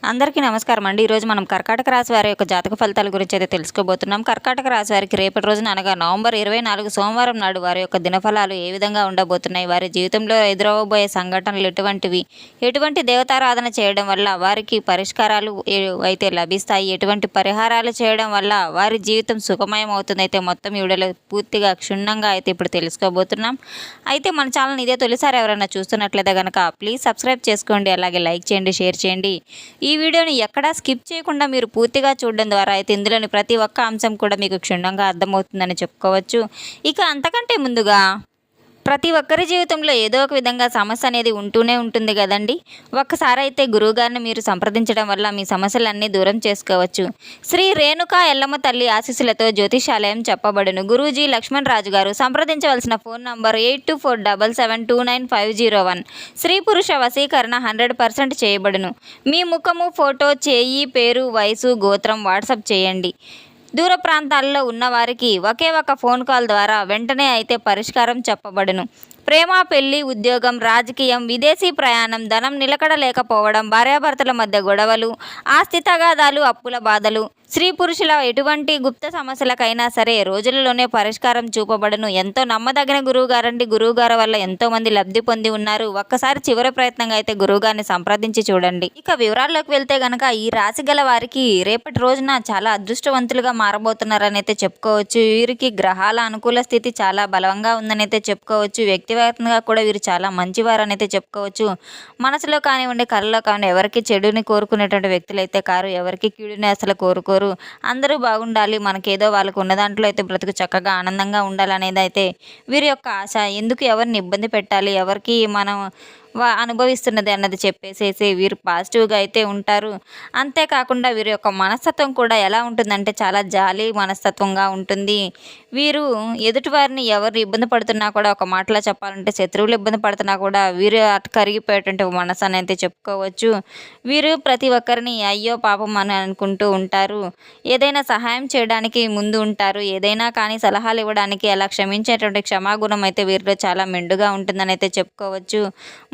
అందరికీ నమస్కారం అండి. ఈరోజు మనం కర్కాటక రాశి వారి యొక్క జాతక ఫలితాల గురించి అయితే తెలుసుకోబోతున్నాం. కర్కాటక రాశి వారికి రేపటి రోజున అనగా నవంబర్ 24 సోమవారం నాడు వారి యొక్క దినఫలాలు ఏ విధంగా ఉండబోతున్నాయి, వారి జీవితంలో ఎదురవబోయే సంఘటనలు ఎటువంటివి, ఎటువంటి దేవతారాధన చేయడం వల్ల వారికి పరిష్కారాలు అయితే లభిస్తాయి, ఎటువంటి పరిహారాలు చేయడం వల్ల వారి జీవితం సుఖమయం అవుతుంది, అయితే మొత్తం వీడియోలో పూర్తిగా క్షుణ్ణంగా అయితే ఇప్పుడు తెలుసుకోబోతున్నాం. అయితే మన ఛానల్ ఇదే తొలిసారి ఎవరైనా చూస్తున్నట్లయితే కనుక ప్లీజ్ సబ్స్క్రైబ్ చేసుకోండి, అలాగే లైక్ చేయండి, షేర్ చేయండి. ఈ వీడియోని ఎక్కడా స్కిప్ చేయకుండా మీరు పూర్తిగా చూడడం ద్వారా అయితే ఇందులోని ప్రతి ఒక్క అంశం కూడా మీకు క్షుణ్ణంగా అర్థమవుతుందని చెప్పుకోవచ్చు. ఇక అంతకంటే ముందుగా ప్రతి ఒక్కరి జీవితంలో ఏదో ఒక విధంగా సమస్య అనేది ఉంటూనే ఉంటుంది కదండి. ఒక్కసారి అయితే గురువుగారిని మీరు సంప్రదించడం వల్ల మీ సమస్యలన్నీ దూరం చేసుకోవచ్చు. శ్రీ రేణుకా ఎల్లమ్మ తల్లి ఆశీస్సులతో జ్యోతిషాలయం చెప్పబడును. గురూజీ లక్ష్మణ్ రాజు గారు. సంప్రదించవలసిన ఫోన్ నంబర్ 8247729501. స్త్రీ పురుష వశీకరణ 100% చేయబడును. మీ ముఖము, ఫోటో, చేయి, పేరు, వయసు, గోత్రం వాట్సాప్ చేయండి. దూర ప్రాంతాల్లో ఉన్నవారికి ఒకే ఒక ఫోన్ కాల్ ద్వారా వెంటనే అయితే పరిష్కారం చెప్పబడును. ప్రేమ, పెళ్లి, ఉద్యోగం, రాజకీయం, విదేశీ ప్రయాణం, ధనం నిలకడ లేకపోవడం, భార్యాభర్తల మధ్య గొడవలు, ఆస్తి తగాదాలు, అప్పుల బాధలు, స్త్రీ పురుషుల ఎటువంటి గుప్త సమస్యలకైనా సరే రోజులలోనే పరిష్కారం చూపబడును. ఎంతో నమ్మదగిన గురువుగారండి. గురువుగారు వల్ల ఎంతోమంది లబ్ధి పొంది ఉన్నారు. ఒక్కసారి చివరి ప్రయత్నంగా అయితే గురువుగారిని సంప్రదించి చూడండి. ఇక వివరాల్లోకి వెళ్తే గనక ఈ రాశి గల వారికి రేపటి రోజున చాలా అదృష్టవంతులుగా మారబోతున్నారని అయితే చెప్పుకోవచ్చు. వీరికి గ్రహాల అనుకూల స్థితి చాలా బలంగా ఉందని అయితే చెప్పుకోవచ్చు. వ్యక్తిగతంగా కూడా వీరు చాలా మంచివారని అయితే చెప్పుకోవచ్చు. మనసులో కానివ్వండి, కళ్ళలో కానివ్వండి ఎవరికి చెడుని కోరుకునేటువంటి వ్యక్తులు అయితే కారు. ఎవరికి కీడుని అసలు కోరుకోరు. అందరూ బాగుండాలి, మనకేదో వాళ్ళకు ఉన్న దాంట్లో అయితే బ్రతుకు చక్కగా ఆనందంగా ఉండాలనేది అయితే వీరి యొక్క ఆశ. ఎందుకు ఎవరిని ఇబ్బంది పెట్టాలి, ఎవరికి మనం అనుభవిస్తున్నది అన్నది చెప్పేసేసి వీరు పాజిటివ్గా అయితే ఉంటారు. అంతేకాకుండా వీరి యొక్క మనస్తత్వం కూడా ఎలా ఉంటుందంటే చాలా జాలి మనస్తత్వంగా ఉంటుంది. వీరు ఎదుటివారిని ఎవరు ఇబ్బంది పడుతున్నా కూడా, ఒక మాటలో చెప్పాలంటే శత్రువులు ఇబ్బంది పడుతున్నా కూడా వీరు అటు కరిగిపోయేటువంటి మనసు అని అయితే చెప్పుకోవచ్చు. వీరు ప్రతి ఒక్కరిని అయ్యో పాపం అని అనుకుంటూ ఉంటారు. ఏదైనా సహాయం చేయడానికి ముందు ఉంటారు. ఏదైనా కానీ సలహాలు ఇవ్వడానికి అలా క్షమించేటువంటి క్షమాగుణం అయితే వీరిలో చాలా మెండుగా ఉంటుందని అయితే చెప్పుకోవచ్చు.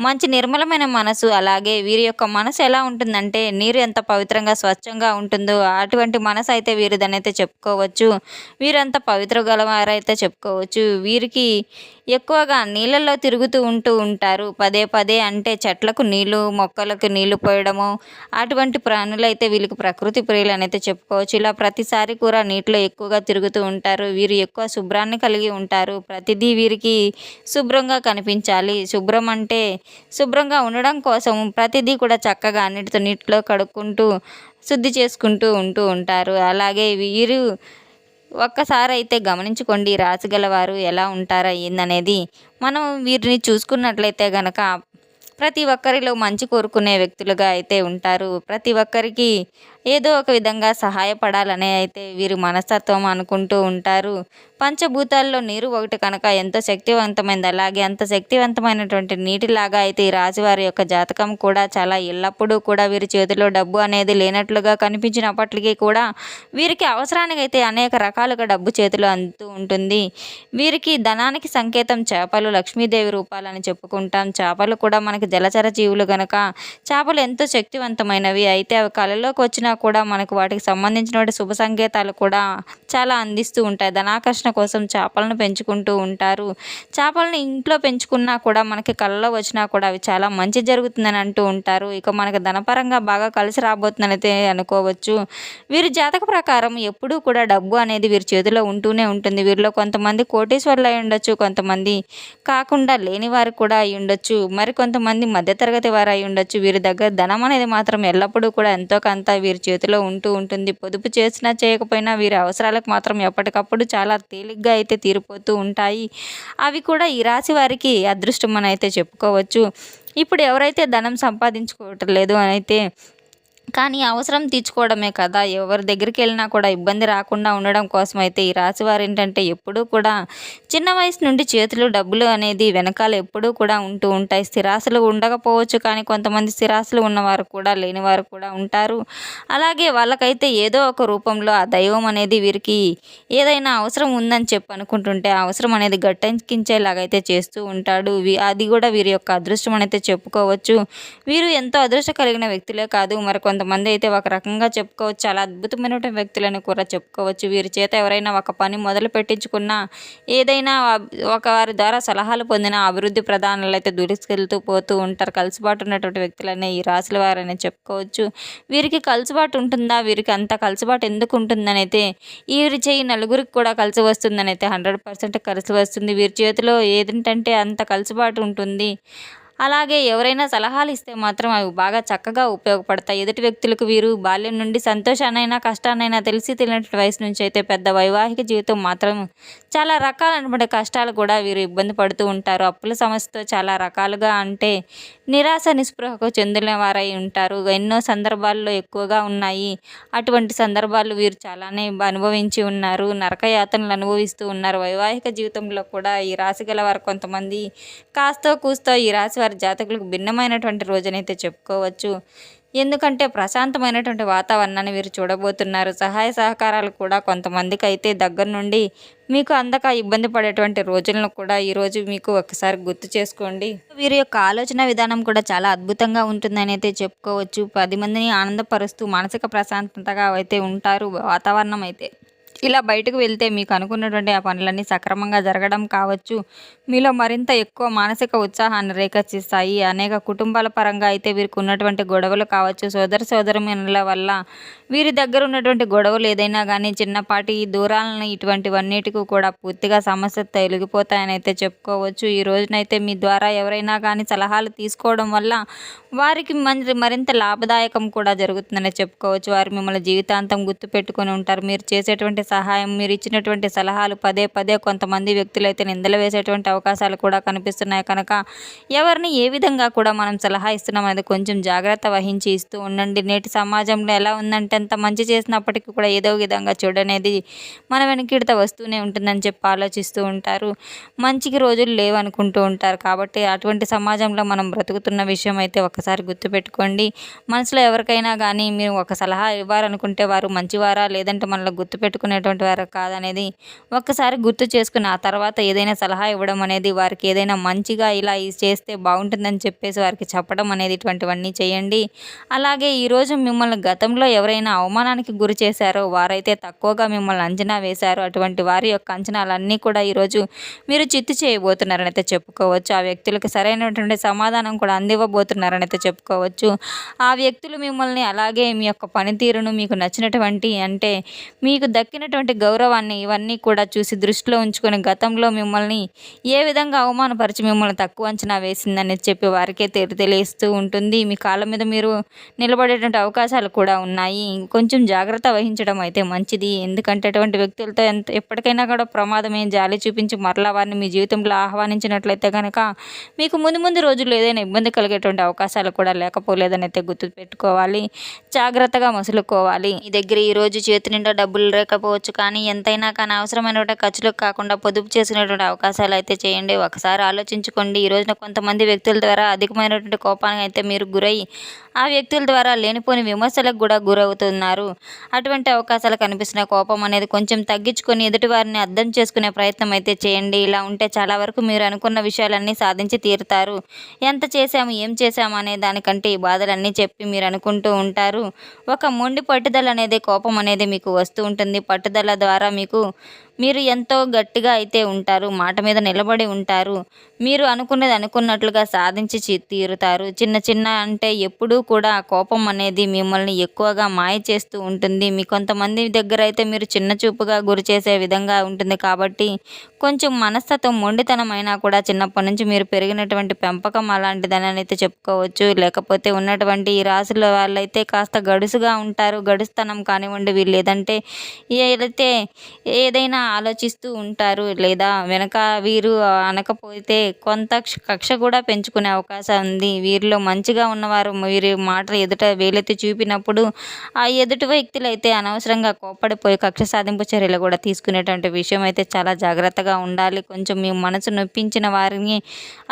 మంచి నిర్మలమైన మనసు. అలాగే వీరి యొక్క మనసు ఎలా ఉంటుందంటే నీరు ఎంత పవిత్రంగా స్వచ్ఛంగా ఉంటుందో అటువంటి మనసు అయితే వీరిదనైతే చెప్పుకోవచ్చు. వీరంతా పవిత్ర గలవారైతే చెప్పుకోవచ్చు. వీరికి ఎక్కువగా నీళ్ళల్లో తిరుగుతూ ఉంటారు. పదే పదే అంటే చెట్లకు నీళ్లు, మొక్కలకు నీళ్లు పోయడము, అటువంటి ప్రాణులు అయితే వీళ్ళకి ప్రకృతి ప్రియులు అయితే చెప్పుకోవచ్చు. ఇలా ప్రతిసారి కూడా నీటిలో ఎక్కువగా తిరుగుతూ ఉంటారు. వీరు ఎక్కువ శుభ్రాన్ని కలిగి ఉంటారు. ప్రతిదీ వీరికి శుభ్రంగా కనిపించాలి. శుభ్రం అంటే శుభ్రంగా ఉండడం కోసం ప్రతిదీ కూడా చక్కగా అన్నిటితో నీటిలో కడుక్కుంటూ శుద్ధి చేసుకుంటూ ఉంటారు. అలాగే వీరు ఒక్కసారి అయితే గమనించుకోండి, రాశి గలవారు ఎలా ఉంటారా ఏందనేది. మనం వీరిని చూసుకున్నట్లయితే గనక ప్రతి ఒక్కరిలో మంచి కోరుకునే వ్యక్తులుగా అయితే ఉంటారు. ప్రతి ఒక్కరికి ఏదో ఒక విధంగా సహాయపడాలనే అయితే వీరు మనస్తత్వం అనుకుంటూ ఉంటారు. పంచభూతాల్లో నీరు ఒకటి కనుక ఎంతో శక్తివంతమైనది. అలాగే అంత శక్తివంతమైనటువంటి నీటిలాగా అయితే ఈ రాశివారి యొక్క జాతకం కూడా చాలా ఎల్లప్పుడూ కూడా వీరి చేతిలో డబ్బు అనేది లేనట్లుగా కనిపించినప్పటికీ కూడా వీరికి అవసరానికి అయితే అనేక రకాలుగా డబ్బు చేతిలో అందుతూ ఉంటుంది. వీరికి ధనానికి సంకేతం చేపలు, లక్ష్మీదేవి రూపాలని చెప్పుకుంటాం. చేపలు కూడా మనకి జలచర జీవులు గనక చేపలు ఎంతో శక్తివంతమైనవి. అయితే అవి కళలోకి వచ్చినా కూడా మనకు వాటికి సంబంధించిన శుభ సంకేతాలు కూడా చాలా అందిస్తూ ఉంటాయి. ధనాకర్షణ కోసం చేపలను పెంచుకుంటూ ఉంటారు. చేపలను ఇంట్లో పెంచుకున్నా కూడా మనకి కళ్ళలో వచ్చినా కూడా అవి చాలా మంచి జరుగుతుందని అంటూ ఉంటారు. ఇక మనకు ధనపరంగా బాగా కలిసి రాబోతుందనైతే అనుకోవచ్చు. వీరి జాతక ప్రకారం ఎప్పుడూ కూడా డబ్బు అనేది వీరి చేతిలో ఉంటూనే ఉంటుంది. వీరిలో కొంతమంది కోటీశ్వరులు అయి ఉండొచ్చు, కొంతమంది కాకుండా లేని వారు కూడా అయి ఉండొచ్చు, మరి కొంతమంది మధ్యతరగతి వారు అయి ఉండొచ్చు. వీరి దగ్గర ధనం అనేది మాత్రం ఎల్లప్పుడూ కూడా ఎంతో కొంత వీరి చేతిలో ఉంటుంది. పొదుపు చేసినా చేయకపోయినా వీరి అవసరాలకు మాత్రం ఎప్పటికప్పుడు చాలా తేలిగ్గా అయితే తీరిపోతూ ఉంటాయి. అవి కూడా ఈ రాశి వారికి అదృష్టం అని అయితే చెప్పుకోవచ్చు. ఇప్పుడు ఎవరైతే ధనం సంపాదించుకోవటం లేదు అని అయితే కానీ అవసరం తీర్చుకోవడమే కదా, ఎవరి దగ్గరికి వెళ్ళినా కూడా ఇబ్బంది రాకుండా ఉండడం కోసం అయితే ఈ రాశి వారు ఏంటంటే ఎప్పుడూ కూడా చిన్న వయసు నుండి చేతులు డబ్బులు అనేది వెనకాల ఎప్పుడూ కూడా ఉంటాయి. స్థిరాస్తులు ఉండకపోవచ్చు, కానీ కొంతమంది స్థిరాస్తులు ఉన్నవారు కూడా లేనివారు కూడా ఉంటారు. అలాగే వాళ్ళకైతే ఏదో ఒక రూపంలో ఆ దైవం అనేది వీరికి ఏదైనా అవసరం ఉందని చెప్పి అనుకుంటుంటే ఆ అవసరం అనేది గట్టెక్కించేలాగైతే చేస్తూ ఉంటాడు. అది కూడా వీరి యొక్క అదృష్టం అనేది చెప్పుకోవచ్చు. వీరు ఎంతో అదృష్టం కలిగిన వ్యక్తులే కాదు, మరి కొంతమంది అయితే ఒక రకంగా చెప్పుకోవచ్చు, చాలా అద్భుతమైనటువంటి వ్యక్తులని కూడా చెప్పుకోవచ్చు. వీరి చేత ఎవరైనా ఒక పని మొదలు పెట్టించుకున్నా, ఏదైనా ఒక వారి ద్వారా సలహాలు పొందిన అభివృద్ధి ప్రధానాలు అయితే దూసుకెళ్తూ పోతూ ఉంటారు. కలుసుబాటు ఉన్నటువంటి వ్యక్తులనే ఈ రాశుల వారని చెప్పుకోవచ్చు. వీరికి కలుసుబాటు ఉంటుందా? వీరికి అంత కలుసుబాటు ఎందుకు ఉంటుందనైతే, వీరి చెయ్యి నలుగురికి కూడా కలిసి వస్తుందనైతే 100% కలిసి వస్తుంది. వీరి చేతిలో ఏదేంటంటే అంత కలుసుబాటు ఉంటుంది. అలాగే ఎవరైనా సలహాలు ఇస్తే మాత్రం అవి బాగా చక్కగా ఉపయోగపడతాయి. ఎదుటి వ్యక్తులకు వీరు బాల్యం నుండి సంతోషాన్నైనా, కష్టాన్నైనా తెలిసి తెలియనటువంటి వయసు నుంచి అయితే పెద్ద వైవాహిక జీవితం మాత్రం చాలా రకాలైనటువంటి కష్టాలు కూడా వీరు ఇబ్బంది పడుతూ ఉంటారు. అప్పుల సమస్యతో చాలా రకాలుగా అంటే నిరాశ, నిస్పృహకు చెందిన వారై ఉంటారు. ఎన్నో సందర్భాల్లో ఎక్కువగా ఉన్నాయి. అటువంటి సందర్భాలు వీరు చాలానే అనుభవించి ఉన్నారు. నరకయాతనలు అనుభవిస్తూ ఉన్నారు. వైవాహిక జీవితంలో కూడా ఈ రాశి గల వారు కొంతమంది కాస్తో కూస్తో ఈ రాశి వారి జాతకులకు భిన్నమైనటువంటి రోజునైతే చెప్పుకోవచ్చు. ఎందుకంటే ప్రశాంతమైనటువంటి వాతావరణాన్ని వీరు చూడబోతున్నారు. సహాయ సహకారాలు కూడా కొంతమందికి అయితే దగ్గర నుండి మీకు అందక ఇబ్బంది పడేటువంటి రోజులను కూడా ఈరోజు మీకు ఒకసారి గుర్తు చేసుకోండి. వీరి యొక్క ఆలోచన విధానం కూడా చాలా అద్భుతంగా ఉంటుందని అయితే చెప్పుకోవచ్చు. 10 మందిని ఆనందపరుస్తూ మానసిక ప్రశాంతతగా అయితే ఉంటారు. వాతావరణం అయితే ఇలా బయటకు వెళ్తే మీకు అనుకున్నటువంటి ఆ పనులన్నీ సక్రమంగా జరగడం కావచ్చు, మీలో మరింత ఎక్కువ మానసిక ఉత్సాహాన్ని రేకెత్తిస్తాయి. అనేక కుటుంబాల పరంగా అయితే వీరికి ఉన్నటువంటి గొడవలు కావచ్చు, సోదరసోదరీమణుల వల్ల వీరి దగ్గర ఉన్నటువంటి గొడవలు ఏదైనా కానీ చిన్నపాటి దూరాలను ఇటువంటివన్నిటికీ కూడా పూర్తిగా సమస్య తొలగిపోతాయని అయితే చెప్పుకోవచ్చు. ఈ రోజునైతే మీ ద్వారా ఎవరైనా కానీ సలహాలు తీసుకోవడం వల్ల వారికి మరింత లాభదాయకం కూడా జరుగుతుందని చెప్పుకోవచ్చు. వారు మిమ్మల్ని జీవితాంతం గుర్తుపెట్టుకొని ఉంటారు. మీరు చేసేటువంటి సహాయం, మీరు ఇచ్చినటువంటి సలహాలు పదే పదే కొంతమంది వ్యక్తులైతే నిందలు వేసేటువంటి అవకాశాలు కూడా కనిపిస్తున్నాయి. కనుక ఎవరిని ఏ విధంగా కూడా మనం సలహా ఇస్తున్నాం అనేది కొంచెం జాగ్రత్త వహించి ఇస్తూ ఉండండి. నేటి సమాజంలో ఎలా ఉందంటే ఎంత మంచి చేసినప్పటికీ కూడా ఏదో విధంగా చెడు అనేది మన వెనకిడత వస్తూనే ఉంటుందని చెప్పి ఆలోచిస్తూ ఉంటారు. మంచికి రోజులు లేవనుకుంటూ ఉంటారు. కాబట్టి అటువంటి సమాజంలో మనం బ్రతుకుతున్న విషయం అయితే ఒకసారి గుర్తుపెట్టుకోండి. మనసులో ఎవరికైనా కానీ మీరు ఒక సలహా ఇవ్వాలనుకుంటే వారు మంచివారా లేదంటే మనల్ని గుర్తుపెట్టుకునేటువంటి వారు కాదనేది ఒక్కసారి గుర్తు చేసుకుని ఆ తర్వాత ఏదైనా సలహా ఇవ్వడం అనేది, వారికి ఏదైనా మంచిగా ఇలా చేస్తే బాగుంటుందని చెప్పేసి వారికి చెప్పడం అనేది ఇటువంటివన్నీ చేయండి. అలాగే ఈరోజు మిమ్మల్ని గతంలో ఎవరైనా అవమానానికి గురి చేశారో, వారైతే తక్కువగా మిమ్మల్ని అంచనా వేశారో, అటువంటి వారి యొక్క అంచనాలన్నీ కూడా ఈరోజు మీరు చిత్తు చేయబోతున్నారని అయితే చెప్పుకోవచ్చు. ఆ వ్యక్తులకు సరైనటువంటి సమాధానం కూడా అందివ్వబోతున్నారని అయితే చెప్పుకోవచ్చు. ఆ వ్యక్తులు మిమ్మల్ని అలాగే మీ యొక్క పనితీరును, మీకు నచ్చినటువంటి అంటే మీకు దక్కినటువంటి గౌరవాన్ని ఇవన్నీ కూడా చూసి దృష్టిలో ఉంచుకొని గతంలో మిమ్మల్ని ఏ విధంగా అవమానపరిచి మిమ్మల్ని తక్కువ అంచనా వేసిందని చెప్పి వారికే తెలియస్తూ ఉంటుంది. మీ కాళ్ళ మీద మీరు నిలబడేటువంటి అవకాశాలు కూడా ఉన్నాయి. కొంచెం జాగ్రత్త వహించడం అయితే మంచిది. ఎందుకంటే అటువంటి వ్యక్తులతో ఎప్పటికైనా కూడా ప్రమాదమే. జాలి చూపించి మరలా వారిని మీ జీవితంలో ఆహ్వానించినట్లయితే కనుక మీకు ముందు రోజుల్లో ఏదైనా ఇబ్బంది కలిగేటువంటి అవకాశాలు కూడా లేకపోలేదని అయితే గుర్తుపెట్టుకోవాలి. జాగ్రత్తగా మసులుకోవాలి. మీ దగ్గర ఈరోజు చేతి నిండా డబ్బులు లేకపోవచ్చు, కానీ ఎంతైనా కానీ అవసరమైనటువంటి ఖర్చులకు కాకుండా పొదుపు చేసుకునేటువంటి అవకాశాలు అయితే చేయండి. ఒకసారి ఆలోచించుకోండి. ఈ రోజున కొంతమంది వ్యక్తుల ద్వారా అధికమైనటువంటి కోపానికి అయితే మీరు గురై ఆ వ్యక్తుల ద్వారా లేనిపోని విమర్శలకు కూడా గురవుతున్నారు. అటువంటి అవకాశాలు కనిపిస్తున్న కోపం అనేది కొంచెం తగ్గించుకొని ఎదుటి వారిని అర్థం చేసుకునే ప్రయత్నం అయితే చేయండి. ఇలా ఉంటే చాలా వరకు మీరు అనుకున్న విషయాలన్నీ సాధించి తీరుతారు. ఎంత చేశాము, ఏం చేశాము అనే దానికంటే ఈ బాధలన్నీ చెప్పి మీరు అనుకుంటూ ఉంటారు. ఒక మొండి పట్టుదల అనేది, కోపం అనేది మీకు వస్తూ ఉంటుంది. పట్టుదల ద్వారా మీరు ఎంతో గట్టిగా అయితే ఉంటారు. మాట మీద నిలబడి ఉంటారు. మీరు అనుకున్నది అనుకున్నట్లుగా సాధించి తీరుతారు. చిన్న అంటే ఎప్పుడూ కూడా కోపం అనేది మిమ్మల్ని ఎక్కువగా మాయ చేస్తూ ఉంటుంది. మీ కొంతమంది దగ్గర అయితే మీరు చిన్న చూపుగా గురి చేసే విధంగా ఉంటుంది. కాబట్టి కొంచెం మనస్తత్వం మొండితనమైనా కూడా చిన్నప్పటి నుంచి మీరు పెరిగినటువంటి పెంపకం అలాంటిదని అయితే చెప్పుకోవచ్చు. లేకపోతే ఉన్నటువంటి ఈ రాశుల వాళ్ళైతే కాస్త గడుసుగా ఉంటారు. గడుస్తనం కానివ్వండి, వీళ్ళు లేదంటే ఏదైనా ఆలోచిస్తూ ఉంటారు. లేదా వెనక వీరు అనకపోతే కొంత కక్ష కూడా పెంచుకునే అవకాశం ఉంది. వీరిలో మంచిగా ఉన్నవారు వీరి మాట ఎదుట వేలెత్తి చూపినప్పుడు ఆ ఎదుటి వ్యక్తులు అయితే అనవసరంగా కోప్పడిపోయి కక్ష సాధింపు చర్యలు కూడా తీసుకునేటువంటి విషయం అయితే చాలా జాగ్రత్తగా ఉండాలి. కొంచెం మీ మనసు నొప్పించిన వారిని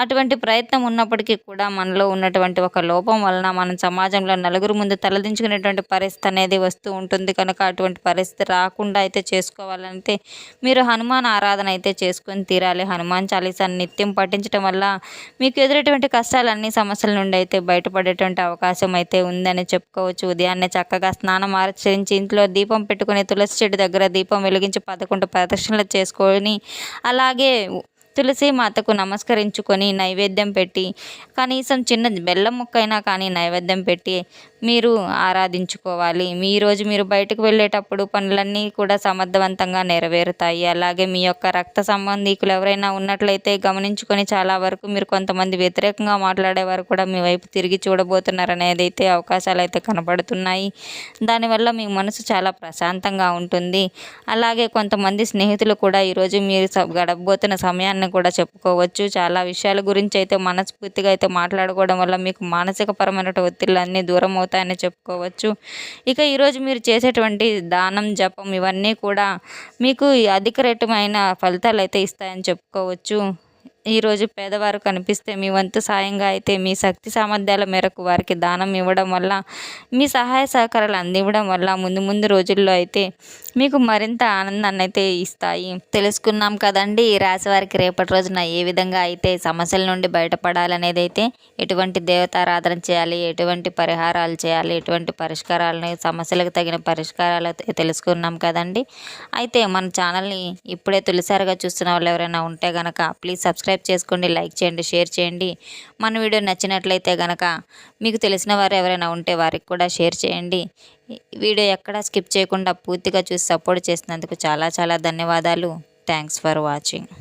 అటువంటి ప్రయత్నం ఉన్నప్పటికీ కూడా మనలో ఉన్నటువంటి ఒక లోపం వలన మనం సమాజంలో నలుగురు ముందు తలదించుకునేటువంటి పరిస్థితి అనేది వస్తూ ఉంటుంది. కనుక అటువంటి పరిస్థితి రాకుండా అయితే చేసుకోవాలంటే మీరు హనుమాన్ ఆరాధన అయితే చేసుకొని తీరాలి. హనుమాన్ చాలీసాని నిత్యం పఠించడం వల్ల మీకు ఎదురేటువంటి కష్టాలన్నీ సమస్యల నుండి అయితే బయటపడేటువంటి అవకాశం అయితే ఉందని చెప్పుకోవచ్చు. ఉదయాన్నే చక్కగా స్నానం ఆచరించి ఇంట్లో దీపం పెట్టుకుని తులసి చెట్టు దగ్గర దీపం వెలిగించి 11 ప్రదక్షిణలు చేసుకొని అలాగే తులసి మాతకు నమస్కరించుకొని నైవేద్యం పెట్టి కనీసం చిన్న బెల్లం ముక్కైనా కానీ నైవేద్యం పెట్టి మీరు ఆరాధించుకోవాలి. ఈరోజు మీరు బయటకు వెళ్ళేటప్పుడు పనులన్నీ కూడా సమర్థవంతంగా నెరవేరుతాయి. అలాగే మీ యొక్క రక్త సంబంధీకులు ఎవరైనా ఉన్నట్లయితే గమనించుకొని చాలా వరకు మీరు కొంతమంది వ్యతిరేకంగా మాట్లాడేవారు కూడా మీ వైపు తిరిగి చూడబోతున్నారనేది అయితే అవకాశాలు అయితే కనబడుతున్నాయి. దానివల్ల మీ మనసు చాలా ప్రశాంతంగా ఉంటుంది. అలాగే కొంతమంది స్నేహితులు కూడా ఈరోజు మీరు గడపబోతున్న సమయాన్ని కూడా చెప్పుకోవచ్చు. చాలా విషయాల గురించి అయితే మనస్ఫూర్తిగా అయితే మాట్లాడుకోవడం వల్ల మీకు మానసికపరమైన ఒత్తిళ్ళన్నీ దూరం అవుతాయని చెప్పుకోవచ్చు. ఇక ఈరోజు మీరు చేసేటువంటి దానం, జపం ఇవన్నీ కూడా మీకు అధిక రేటుమైన ఫలితాలు అయితే ఇస్తాయని చెప్పుకోవచ్చు. ఈరోజు పేదవారు కనిపిస్తే మీ వంతు సాయంగా అయితే మీ శక్తి సామర్థ్యాల మేరకు వారికి దానం ఇవ్వడం వల్ల, మీ సహాయ సహకారాలు అందివ్వడం వల్ల ముందు ముందు రోజుల్లో అయితే మీకు మరింత ఆనందాన్ని అయితే ఇస్తాయి. తెలుసుకున్నాం కదండి ఈ రాశి వారికి రేపటి రోజున ఏ విధంగా అయితే సమస్యల నుండి బయటపడాలనేది అయితే, ఎటువంటి దేవతారాధన చేయాలి, ఎటువంటి పరిహారాలు చేయాలి, ఎటువంటి పరిష్కారాలని సమస్యలకు తగిన పరిష్కారాలు తెలుసుకున్నాం కదండి. అయితే మన ఛానల్ని ఇప్పుడే తొలిసారిగా చూస్తున్న వాళ్ళు ఎవరైనా ఉంటే కనుక ప్లీజ్ సబ్స్క్రైబ్ చేసుకోండి, లైక్ చేయండి, షేర్ చేయండి. మన వీడియో నచ్చినట్లయితే కనుక మీకు తెలిసిన వారు ఎవరైనా ఉంటే వారికి కూడా షేర్ చేయండి. వీడియో ఎక్కడా స్కిప్ చేయకుండా పూర్తిగా చూసి సపోర్ట్ చేసినందుకు చాలా చాలా ధన్యవాదాలు. Thanks for watching.